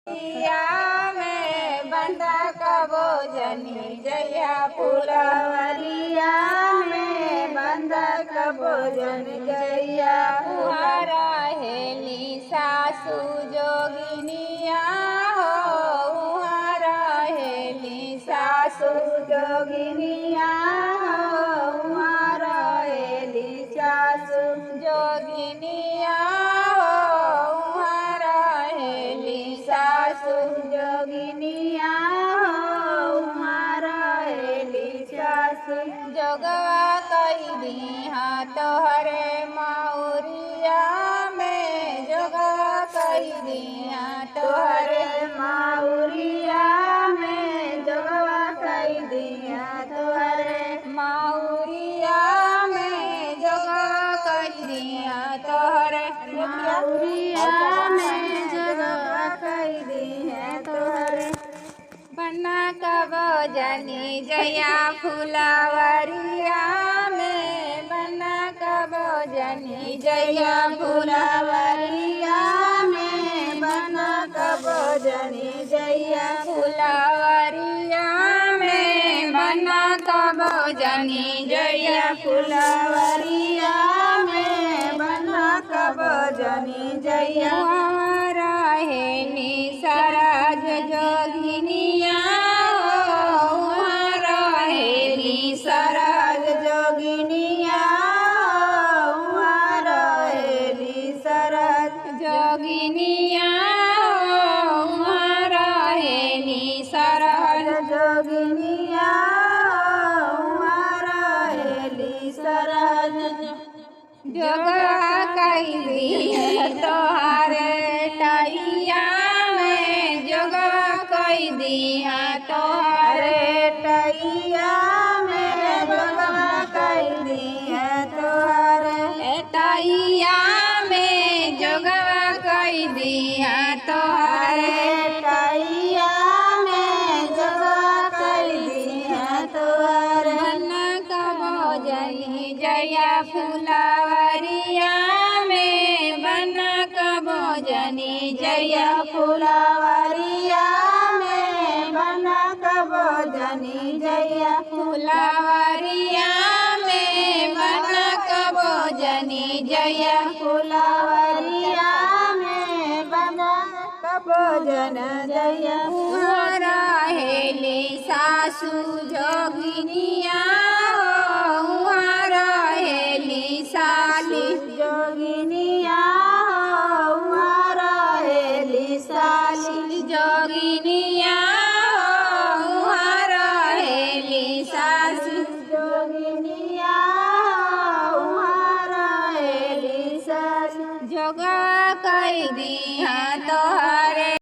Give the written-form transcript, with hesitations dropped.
में बंदा कबो जनी जया फुलवरिया में बंदा कबो जन जया फुहारा हेली सासू जोगिनिया हो उहारा हेली सासू जोगिनिया हो उहारा हेली सासू जोगिनिया जोगिनिया हो उहारा हेली सासु जोगवा कई दिहा तोहरे माउरिया में जोगवा कई दिहा तोहरे माउरिया में जोगवा कई दिहा तोहरे माउरिया में जोगवा कई दिहा तोहरे माउरिया में जोगवा कई दिहा तोहरे बना कबो जनी जया फुलवरिया में बना कबो जनी जया फुलवरिया में बना कबो जनी जया फुलवरिया में बना कबो जनी जया फुलवरिया में बना कबो जनी जया रहेली सरज जोगिनिया हो रहेली सरज जोगिनिया हो रहेली सरज जोगिनिया हो रहेली सरज जोगिनिया हो रहेली सरज जोगा कई दिए तोहारे टैया में जोगा कई दिया तोहारे टैया में जोगा कई दिया तोहारे टैया में जोगा कई दिया तोहारे टैया में जोगा कई दिया तोहारे बना कबो जनी जया फुलवरिया में बना कबो जनी जया फुलवरिया में बना कबो जनी जया फुलवरिया में बना कबो जनी जया फुलवरिया में बना कबो जन जया उहारा हेली सासू जोगिनिया हो उहारा हेली साली जोगिनिया हो उहारा हेली साली जोगिनिया हो उहारा हेली सासू जोगिनिया हो उहारा हेली सासू जोगा कई दिहा तोहरे